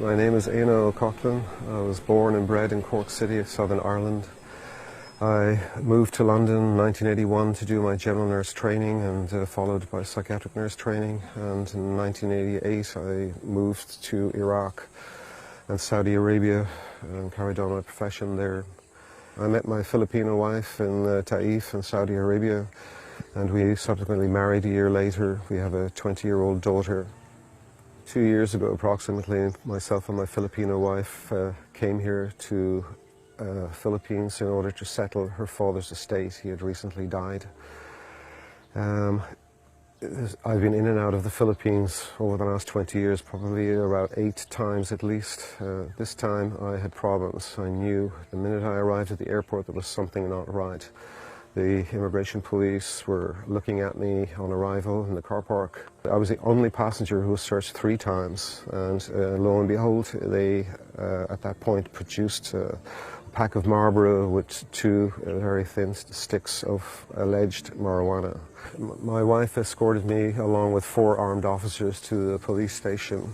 My name is Éanna O'Coughlin. I was born and bred in Cork City, Southern Ireland. I moved to London in 1981 to do my general nurse training and followed by psychiatric nurse training. And in 1988 I moved to Iraq and Saudi Arabia and carried on my profession there. I met my Filipino wife in Taif in Saudi Arabia, and we subsequently married a year later. We have a 20-year-old daughter. 2 years ago approximately, myself and my Filipino wife came here to Philippines in order to settle her father's estate. He had recently died. I've been in and out of the Philippines over the last 20 years, probably about 8 times at least. This time I had problems. I knew the minute I arrived at the airport there was something not right. The immigration police were looking at me on arrival in the car park. I was the only passenger who was searched 3 times, and lo and behold, they at that point produced a pack of Marlboro with 2 very thin sticks of alleged marijuana. My wife escorted me along with 4 armed officers to the police station.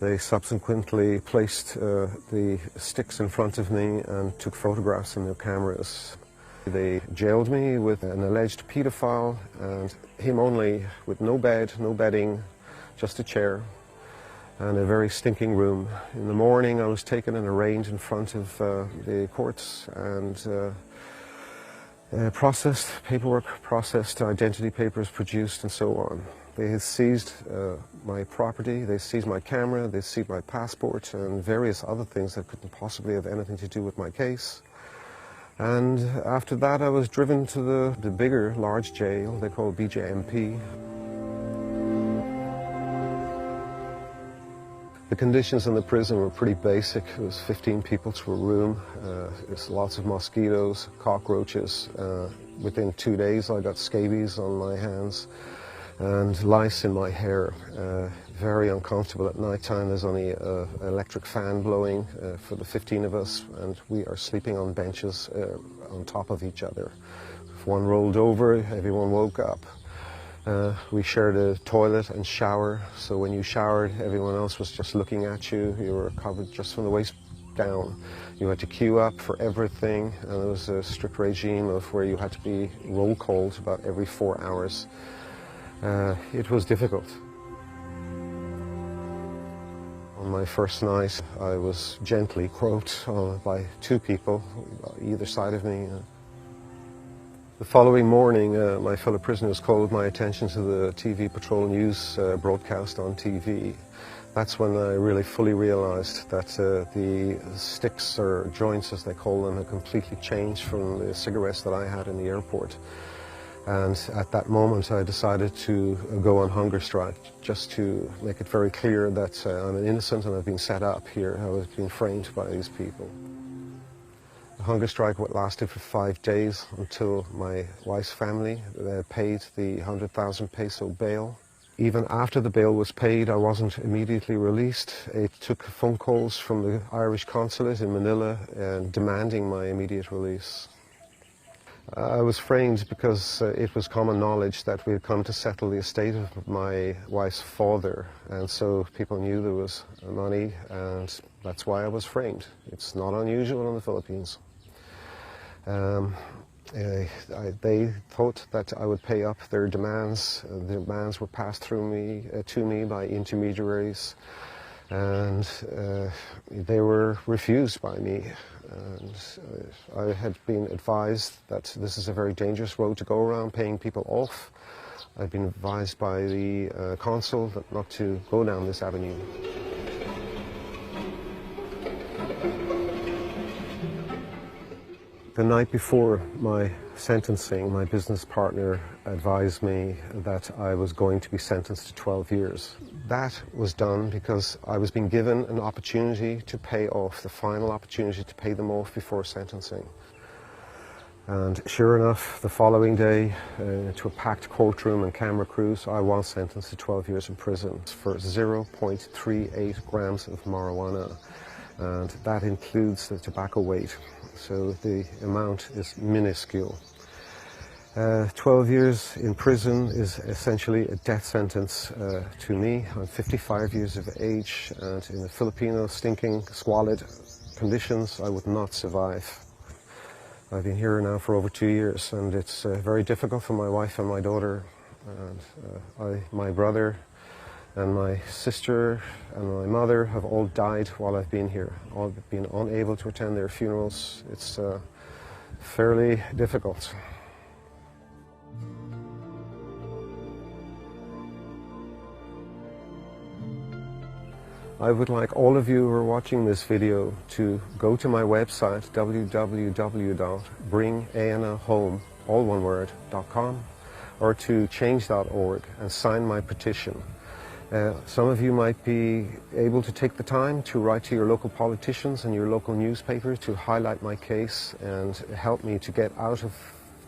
They subsequently placed the sticks in front of me and took photographs in their cameras. They jailed me with an alleged paedophile, and him only, with no bed, no bedding, just a chair and a very stinking room. In the morning I was taken and arraigned in front of the courts and processed, paperwork processed, identity papers produced and so on. They had seized my property, they seized my camera, they seized my passport and various other things that couldn't possibly have anything to do with my case. And after that I was driven to the bigger, large jail they call BJMP. The conditions in the prison were pretty basic. It was 15 people to a room. There's lots of mosquitoes, cockroaches. Within 2 days I got scabies on my hands and lice in my hair. Very uncomfortable at night time. There's only an electric fan blowing for the 15 of us, and we are sleeping on benches on top of each other. If one rolled over, everyone woke up. We shared a toilet and shower, so when you showered, everyone else was just looking at you. You were covered just from the waist down. You had to queue up for everything, and there was a strict regime of where you had to be roll called about every 4 hours. It was difficult. On my first night, I was gently groped by 2 people either side of me. The following morning, my fellow prisoners called my attention to the TV Patrol News broadcast on TV. That's when I really fully realized that the sticks, or joints as they call them, had completely changed from the cigarettes that I had in the airport. And at that moment I decided to go on hunger strike, just to make it very clear that I'm an innocent and I've been set up here. I was being framed by these people. The hunger strike lasted for 5 days until my wife's family paid the 100,000 peso bail. Even after the bail was paid, I wasn't immediately released. It took phone calls from the Irish consulate in Manila demanding my immediate release. I was framed because it was common knowledge that we had come to settle the estate of my wife's father, and so people knew there was money, and that's why I was framed. It's not unusual in the Philippines. They thought that I would pay up their demands. The demands were passed through to me by intermediaries, and they were refused by me. And I had been advised that this is a very dangerous road to go around, paying people off. I'd been advised by the consul not to go down this avenue. The night before my sentencing, my business partner advised me that I was going to be sentenced to 12 years. That was done because I was being given an opportunity to pay off, the final opportunity to pay them off before sentencing. And sure enough, the following day, to a packed courtroom and camera crews, I was sentenced to 12 years in prison for 0.38 grams of marijuana. And that includes the tobacco weight, so the amount is minuscule. 12 years in prison is essentially a death sentence to me. I'm 55 years of age, and in the Filipino stinking, squalid conditions, I would not survive. I've been here now for over 2 years, and it's very difficult for my wife and my daughter, and my brother and my sister and my mother have all died while I've been here. All been unable to attend their funerals. It's fairly difficult. I would like all of you who are watching this video to go to my website www.bringannahome.com or to change.org and sign my petition. Some of you might be able to take the time to write to your local politicians and your local newspapers to highlight my case and help me to get out of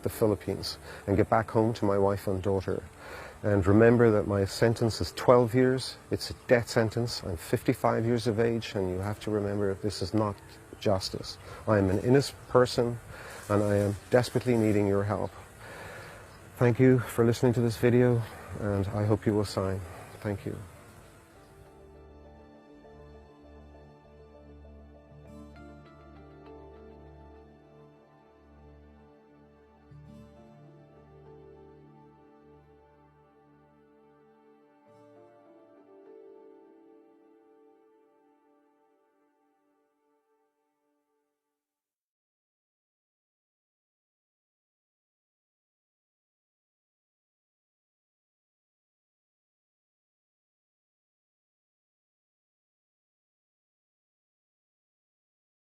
the Philippines and get back home to my wife and daughter. And remember that my sentence is 12 years. It's a death sentence. I'm 55 years of age, and you have to remember this is not justice. I am an innocent person, and I am desperately needing your help. Thank you for listening to this video, and I hope you will sign. Thank you.